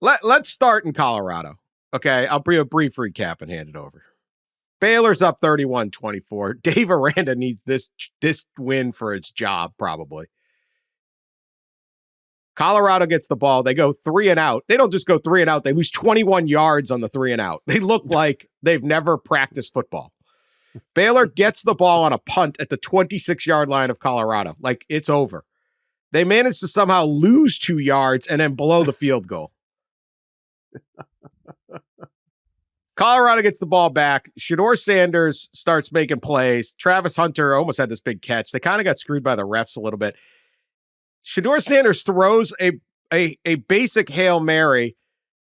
Let's start in Colorado. Okay, I'll bring a brief recap and hand it over. Baylor's up 31-24. Dave Aranda needs this win for its job, probably. Colorado gets the ball. They go 3 and out. They don't just go 3 and out. They lose 21 yards on the 3 and out. They look like they've never practiced football. Baylor gets the ball on a punt at the 26-yard line of Colorado. Like, it's over. They managed to somehow lose 2 yards and then blow the field goal. Colorado gets the ball back. Shedeur Sanders starts making plays. Travis Hunter almost had this big catch. They kind of got screwed by the refs a little bit. Shedeur Sanders throws a basic Hail Mary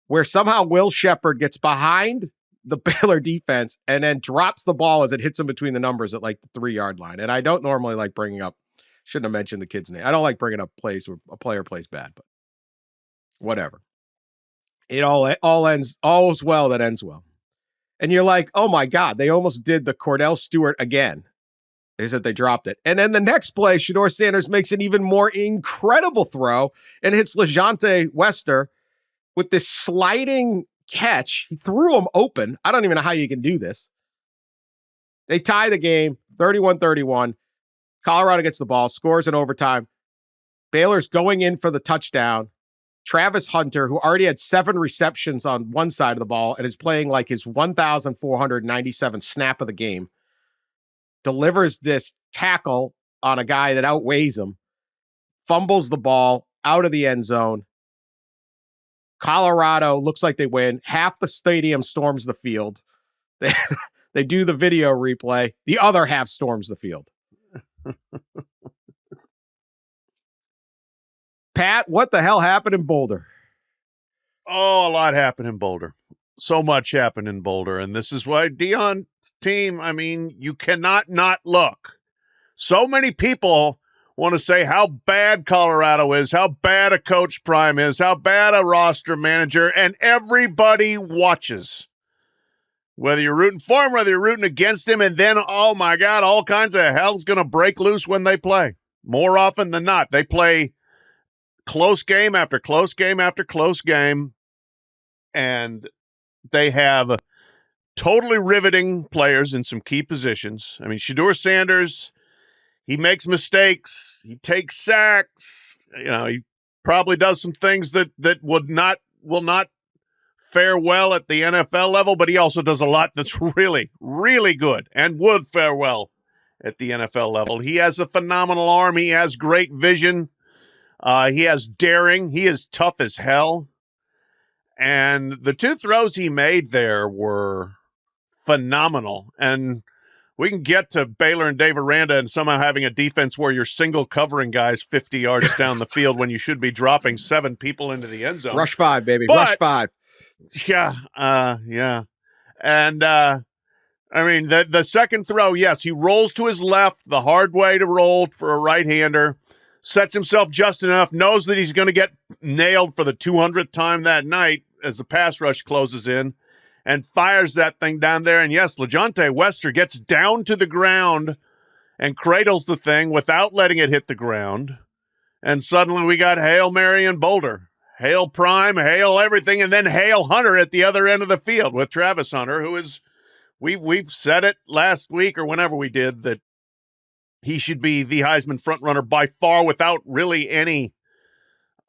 where somehow Will Shepherd gets behind the Baylor defense and then drops the ball as it hits him between the numbers at like the 3-yard line. And I don't normally like bringing up, shouldn't have mentioned the kid's name. I don't like bringing up plays where a player plays bad, but whatever. It all ends, all's well that ends well. And you're like, oh my God, they almost did the Cordell Stewart again. They said they dropped it. And then the next play, Shedeur Sanders makes an even more incredible throw and hits LeJante Wester with this sliding catch. He threw him open. I don't even know how you can do this. They tie the game, 31-31. Colorado gets the ball, scores in overtime. Baylor's going in for the touchdown. Travis Hunter, who already had 7 receptions on one side of the ball and is playing like his 1,497 snap of the game, delivers this tackle on a guy that outweighs him, fumbles the ball out of the end zone. Colorado looks like they win. Half the stadium storms the field. They do the video replay. The other half storms the field. Pat, what the hell happened in Boulder? Oh, a lot happened in Boulder. So much happened in Boulder. And this is why Deion's team, I mean, you cannot not look. So many people want to say how bad Colorado is, how bad a Coach Prime is, how bad a roster manager, and everybody watches. Whether you're rooting for him, whether you're rooting against him, and then, oh my God, all kinds of hell's going to break loose when they play. More often than not, they play close game after close game after close game, and they have totally riveting players in some key positions. I mean, Shedeur Sanders, he makes mistakes. He takes sacks. You know, he probably does some things that will not fare well at the NFL level, but he also does a lot that's really, really good and would fare well at the NFL level. He has a phenomenal arm. He has great vision. He has daring. He is tough as hell. And the 2 throws he made there were phenomenal. And we can get to Baylor and Dave Aranda and somehow having a defense where you're single covering guys 50 yards down the field when you should be dropping 7 people into the end zone. Rush 5, baby. Rush 5. Yeah. Yeah. And, I mean, the second throw, yes, he rolls to his left, the hard way to roll for a right-hander. Sets himself just enough, knows that he's going to get nailed for the 200th time that night as the pass rush closes in, and fires that thing down there. And yes, LeJante Wester gets down to the ground and cradles the thing without letting it hit the ground. And suddenly we got Hail Mary and Boulder. Hail Prime, hail everything, and then hail Hunter at the other end of the field with Travis Hunter, who is, we've said it last week or whenever we did, that he should be the Heisman frontrunner by far without really any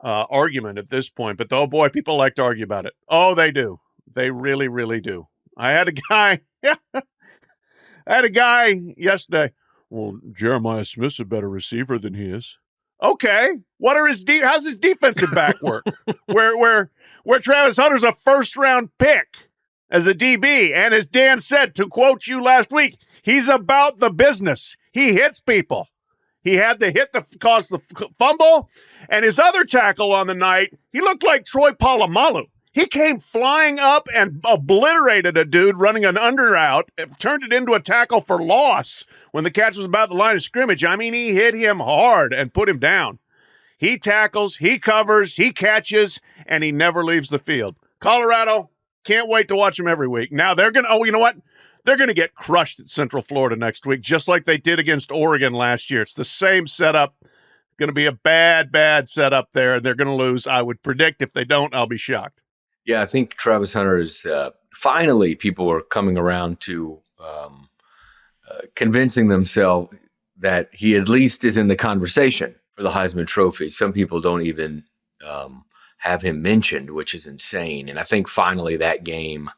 argument at this point. But, oh, boy, people like to argue about it. Oh, they do. They really, really do. I had a guy yesterday. Well, Jeremiah Smith's a better receiver than he is. Okay. What are how's his defensive back work? where Travis Hunter's a first-round pick as a DB. And as Dan said, to quote you last week, he's about the business. He hits people. He had to hit cause the fumble, and his other tackle on the night, he looked like Troy Polamalu. He came flying up and obliterated a dude running an under route, turned it into a tackle for loss when the catch was about the line of scrimmage. I mean, he hit him hard and put him down. He tackles, he covers, he catches, and he never leaves the field. Colorado, can't wait to watch him every week. Now they're going to, you know what? They're going to get crushed at Central Florida next week, just like they did against Oregon last year. It's the same setup. Going to be a bad setup there. They're going to lose. I would predict if they don't, I'll be shocked. Yeah, I think Travis Hunter is finally people are coming around to convincing themselves that he at least is in the conversation for the Heisman Trophy. Some people don't even have him mentioned, which is insane. And I think finally that game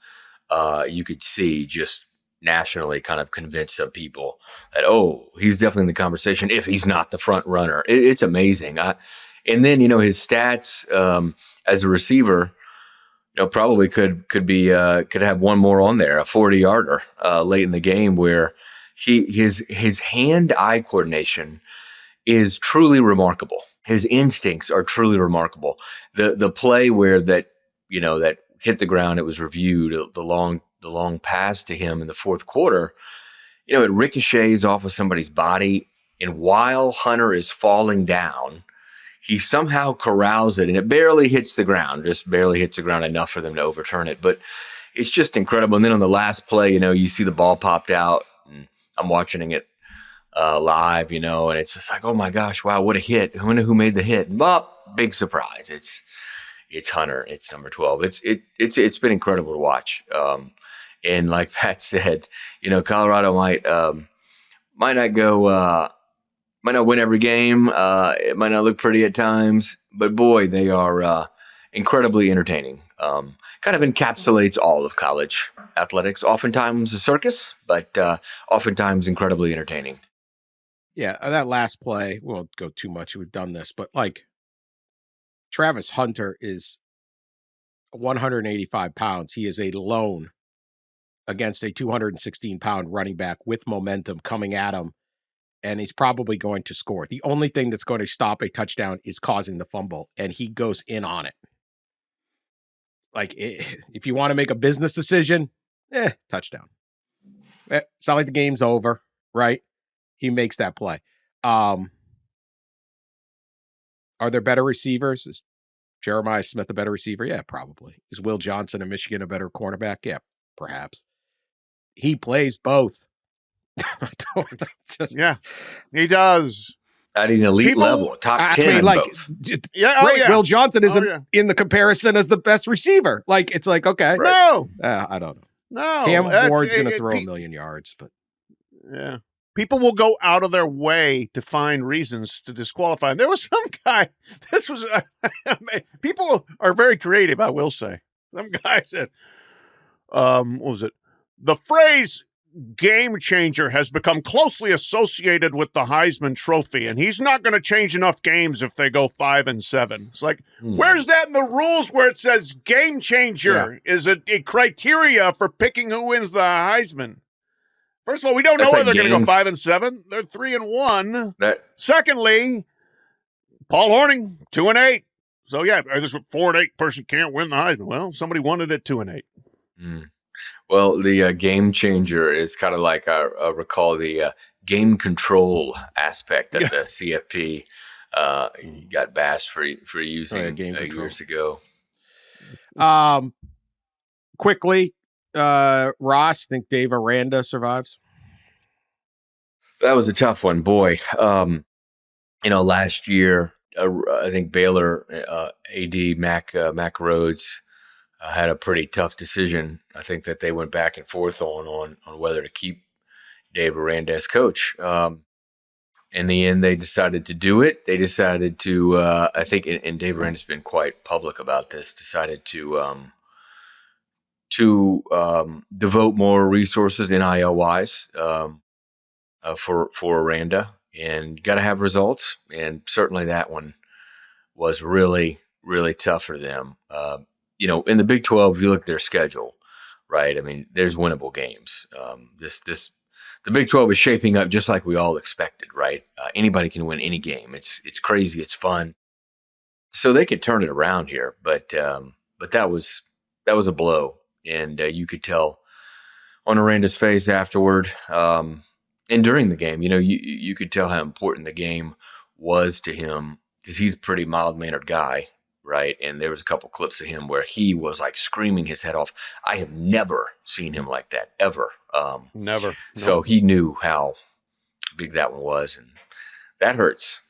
you could see just nationally kind of convince some people that, oh, he's definitely in the conversation if he's not the front runner. It's amazing. And then, his stats as a receiver, probably could have one more on there, a 40-yarder late in the game where his hand-eye coordination is truly remarkable. His instincts are truly remarkable. The play where that hit the ground, it was reviewed, the long pass to him in the fourth quarter, it ricochets off of somebody's body, and while Hunter is falling down, he somehow corrals it, and it barely hits the ground, just barely hits the ground enough for them to overturn it. But it's just incredible. And then on the last play, you see the ball popped out, and I'm watching it live, and it's just like, oh my gosh, wow, what a hit. I wonder who made the hit. But big surprise. It's Hunter. It's number 12. It's been incredible to watch. And like Pat said, Colorado might not go, might not win every game. It might not look pretty at times, but boy, they are incredibly entertaining. Kind of encapsulates all of college athletics. Oftentimes a circus, but oftentimes incredibly entertaining. Yeah, that last play, we won't go too much. We've done this, but like Travis Hunter is 185 pounds. He is a lone against a 216-pound running back with momentum coming at him, and he's probably going to score. The only thing that's going to stop a touchdown is causing the fumble, and he goes in on it. Like, if you want to make a business decision, touchdown. It's not like the game's over, right? He makes that play. Are there better receivers? Is Jeremiah Smith a better receiver? Yeah, probably. Is Will Johnson of Michigan a better cornerback? Yeah, perhaps. He plays both. Yeah, he does. At an elite level, top 10. I mean, like, both. Will Johnson isn't in the comparison as the best receiver. Like, it's like, okay. No. I don't know. No. Cam Ward's going to throw a million yards, but. Yeah. People will go out of their way to find reasons to disqualify him. There was some guy, people are very creative, I will say. Some guy said, what was it? The phrase game changer has become closely associated with the Heisman Trophy, and he's not going to change enough games if they go 5-7. It's like, where's that in the rules where it says game changer is a criteria for picking who wins the Heisman? First of all, we don't know whether they're going to go 5-7. They're 3-1. Secondly, Paul Hornung 2-8. So yeah, this 4-8 person can't win the Heisman. Well, somebody wanted it 2-8. Well, the game changer is kind of like I recall the game control aspect that the CFP got bashed for using years ago. Quickly, Ross, think Dave Aranda survives? That was a tough one, boy. Last year, I think Baylor AD Mac Rhodes had a pretty tough decision. I think that they went back and forth on whether to keep Dave Aranda as coach. In the end, they decided to do it. They decided to, I think, and Dave Aranda's been quite public about this, decided to devote more resources NIL-wise for Aranda, and got to have results. And certainly that one was really, really tough for them. In the Big 12, if you look at their schedule, right? I mean, there's winnable games. The Big 12 is shaping up just like we all expected, right? Anybody can win any game. It's crazy. It's fun. So they could turn it around here, but that was a blow, and you could tell on Aranda's face afterward, and during the game. You could tell how important the game was to him because he's a pretty mild-mannered guy. Right. And there was a couple clips of him where he was like screaming his head off. I have never seen him like that, ever. Never. So he knew how big that one was, and that hurts.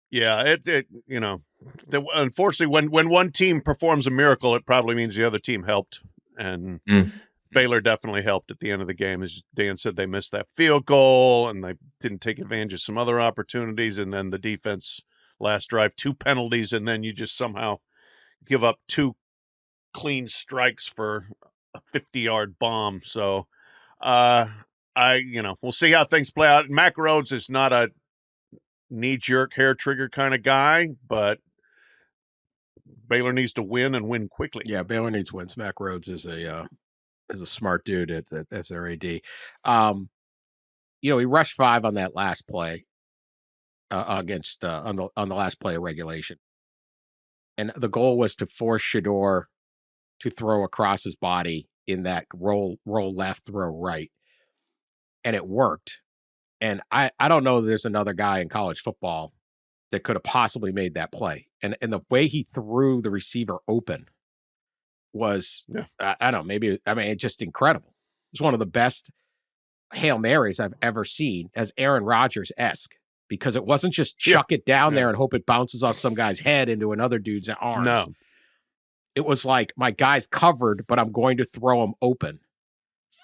Yeah, Unfortunately, when one team performs a miracle, it probably means the other team helped. And Baylor definitely helped at the end of the game. As Dan said, they missed that field goal, and they didn't take advantage of some other opportunities. And then the defense last drive, 2 penalties, and then you just somehow give up 2 clean strikes for a 50-yard bomb. So we'll see how things play out. Mac Rhodes is not a knee-jerk, hair-trigger kind of guy, but Baylor needs to win and win quickly. Yeah, Baylor needs wins. Mac Rhodes is a smart dude as their AD. He rushed 5 on that last play against on the last play of regulation, and the goal was to force Shedeur to throw across his body in that roll left, throw right, and it worked. And I don't know that there's another guy in college football that could have possibly made that play. And the way he threw the receiver open was, I don't know, it's just incredible. It was one of the best Hail Marys I've ever seen, as Aaron Rodgers-esque, because it wasn't just chuck it down there and hope it bounces off some guy's head into another dude's arms. No. It was like, my guy's covered, but I'm going to throw him open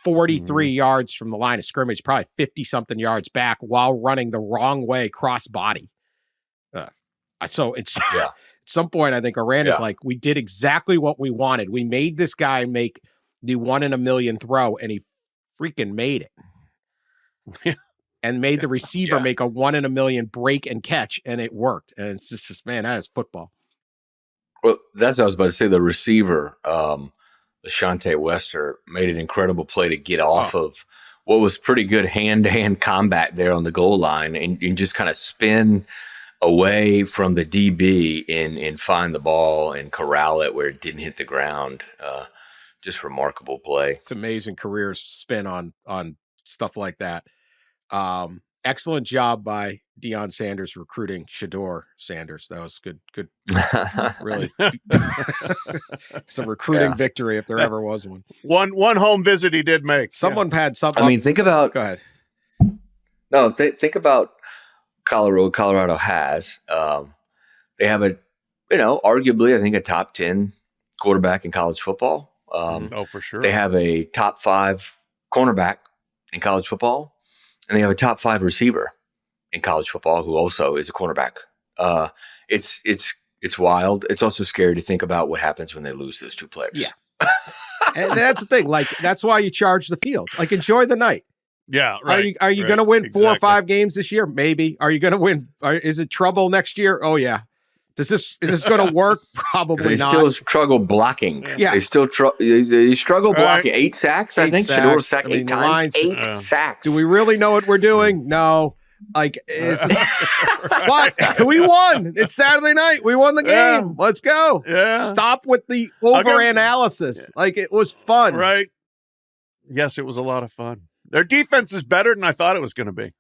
43 yards from the line of scrimmage, probably 50-something yards back, while running the wrong way, cross body. So it's at some point, I think Aranda's like, we did exactly what we wanted. We made this guy make the 1 in a million throw, and he freaking made it. And made the receiver make a 1 in a million break and catch, and it worked. And it's just man, that is football. Well, that's what I was about to say. The receiver, Ashante Wester, made an incredible play to get off of what was pretty good hand-to-hand combat there on the goal line, and just kind of spin away from the DB and find the ball and corral it where it didn't hit the ground. Just remarkable play. It's amazing career spin on stuff like that. Excellent job by Deion Sanders recruiting Shedeur Sanders. That was good. Really. Some recruiting victory if there ever was one. One home visit he did make. Someone had something. I mean, think about. Go ahead. No, think about Colorado. Colorado has. They have arguably, I think, a top 10 quarterback in college football. For sure. They have a top 5 cornerback in college football. And they have a top 5 receiver in college football who also is a cornerback. It's wild. It's also scary to think about what happens when they lose those 2 players. Yeah. And that's the thing. Like, that's why you charge the field. Like, enjoy the night. Yeah, right. Are you going to win 4 or 5 games this year? Maybe. Are you going to win? Is it trouble next year? Oh, yeah. Is this going to work? Probably they not. Still struggle blocking. Yeah. They still struggle blocking. 8 sacks, I think. Shedeur sacked 8 times. 8 sacks. Do we really know what we're doing? No. Like, but we won. It's Saturday night. We won the game. Let's go. Yeah. Stop with the overanalysis. Like, it was fun. Right. Yes, it was a lot of fun. Their defense is better than I thought it was going to be.